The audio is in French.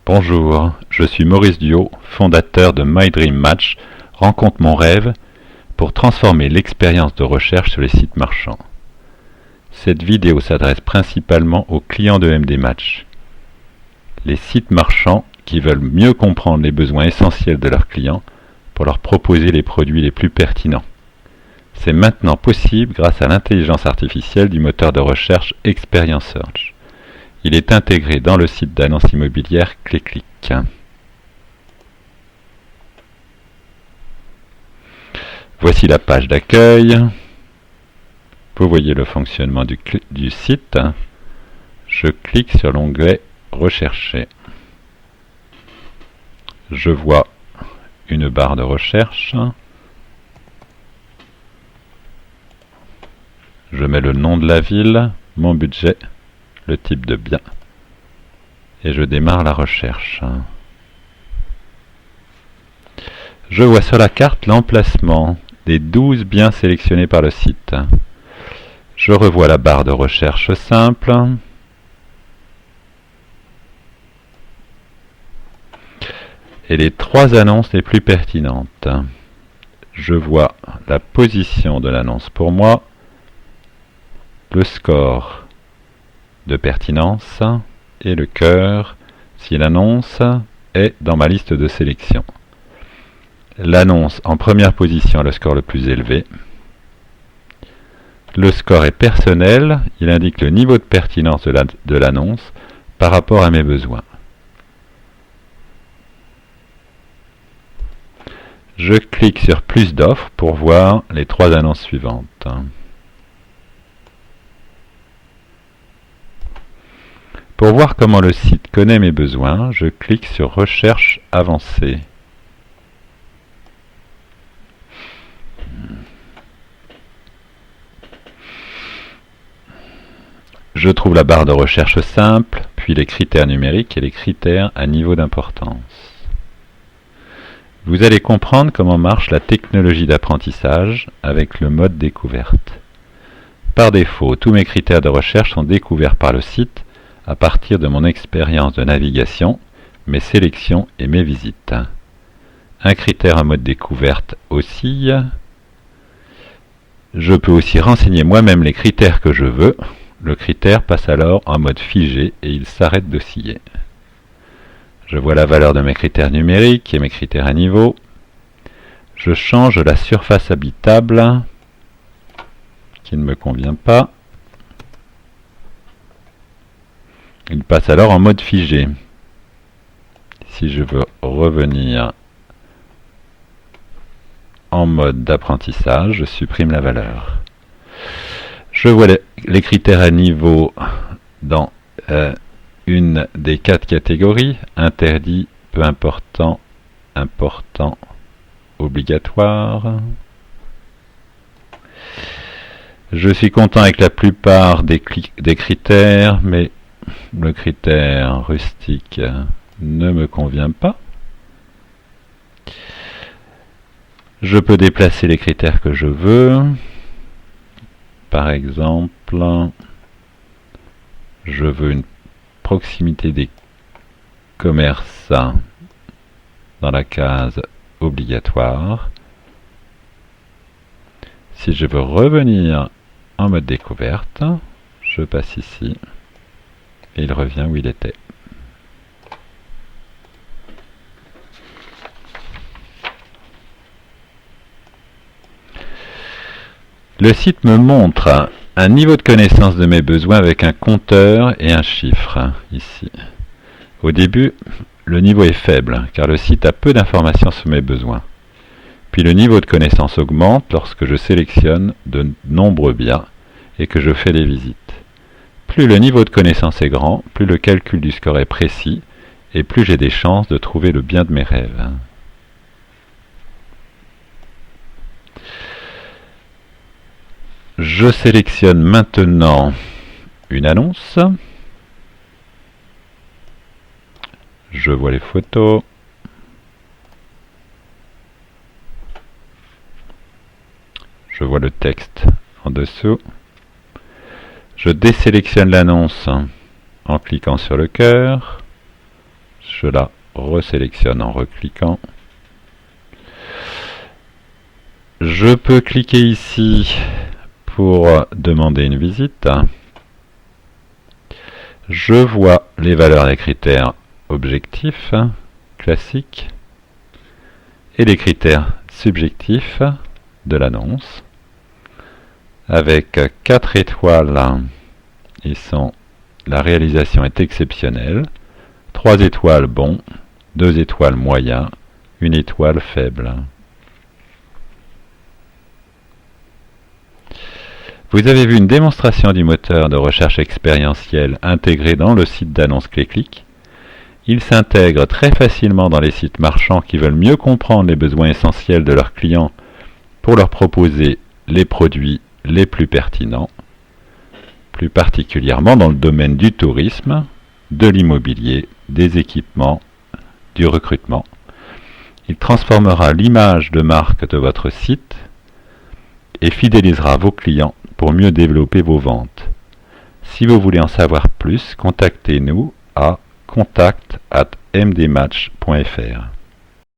Bonjour, je suis Maurice Duhaut, fondateur de My Dream Match, Rencontre mon rêve, pour transformer l'expérience de recherche sur les sites marchands. Cette vidéo s'adresse principalement aux clients de MD Match. Les sites marchands qui veulent mieux comprendre les besoins essentiels de leurs clients pour leur proposer les produits les plus pertinents. C'est maintenant possible grâce à l'intelligence artificielle du moteur de recherche Experience Search. Il est intégré dans le site d'annonce immobilière Cléclic. Voici la page d'accueil. Vous voyez le fonctionnement du site. Je clique sur l'onglet Rechercher. Je vois une barre de recherche. Je mets le nom de la ville, mon budget, le type de bien, et je démarre la recherche. Je vois sur la carte l'emplacement des 12 biens sélectionnés par le site. Je revois la barre de recherche simple. Et les 3 annonces les plus pertinentes. Je vois la position de l'annonce pour moi, le score de pertinence et le cœur si l'annonce est dans ma liste de sélection. L'annonce en première position a le score le plus élevé. Le score est personnel, il indique le niveau de pertinence de l'annonce par rapport à mes besoins. Je clique sur plus d'offres pour voir les 3 annonces suivantes. Pour voir comment le site connaît mes besoins, je clique sur Recherche avancée. Je trouve la barre de recherche simple, puis les critères numériques et les critères à niveau d'importance. Vous allez comprendre comment marche la technologie d'apprentissage avec le mode découverte. Par défaut, tous mes critères de recherche sont découverts par le site à partir de mon expérience de navigation, mes sélections et mes visites. Un critère en mode découverte oscille. Je peux aussi renseigner moi-même les critères que je veux. Le critère passe alors en mode figé et il s'arrête d'osciller. Je vois la valeur de mes critères numériques et mes critères à niveau. Je change la surface habitable qui ne me convient pas. Il passe alors en mode figé. Si je veux revenir en mode d'apprentissage, je supprime la valeur. Je vois les critères à niveau dans une des 4 catégories, interdit, peu important, important, obligatoire. Je suis content avec la plupart des critères, mais le critère rustique ne me convient pas. Je peux déplacer les critères que je veux. Par exemple, je veux une proximité des commerces dans la case obligatoire. Si je veux revenir en mode découverte, je passe ici et il revient où il était. Le site me montre un niveau de connaissance de mes besoins avec un compteur et un chiffre, ici. Au début, le niveau est faible, car le site a peu d'informations sur mes besoins. Puis le niveau de connaissance augmente lorsque je sélectionne de nombreux biens et que je fais des visites. Plus le niveau de connaissance est grand, plus le calcul du score est précis, et plus j'ai des chances de trouver le bien de mes rêves. Je sélectionne maintenant une annonce. Je vois les photos. Je vois le texte en dessous. Je désélectionne l'annonce en cliquant sur le cœur. Je la resélectionne en recliquant. Je peux cliquer ici pour demander une visite. Je vois les valeurs des critères objectifs, classiques, et les critères subjectifs de l'annonce. Avec 4 étoiles, la réalisation est exceptionnelle. 3 étoiles bon, 2 étoiles moyen, 1 étoile faible. Vous avez vu une démonstration du moteur de recherche expérientiel intégré dans le site d'annonce Cléclic. Il s'intègre très facilement dans les sites marchands qui veulent mieux comprendre les besoins essentiels de leurs clients pour leur proposer les produits les plus pertinents, plus particulièrement dans le domaine du tourisme, de l'immobilier, des équipements, du recrutement. Il transformera l'image de marque de votre site et fidélisera vos clients pour mieux développer vos ventes. Si vous voulez en savoir plus, contactez-nous à contact@mdmatch.fr.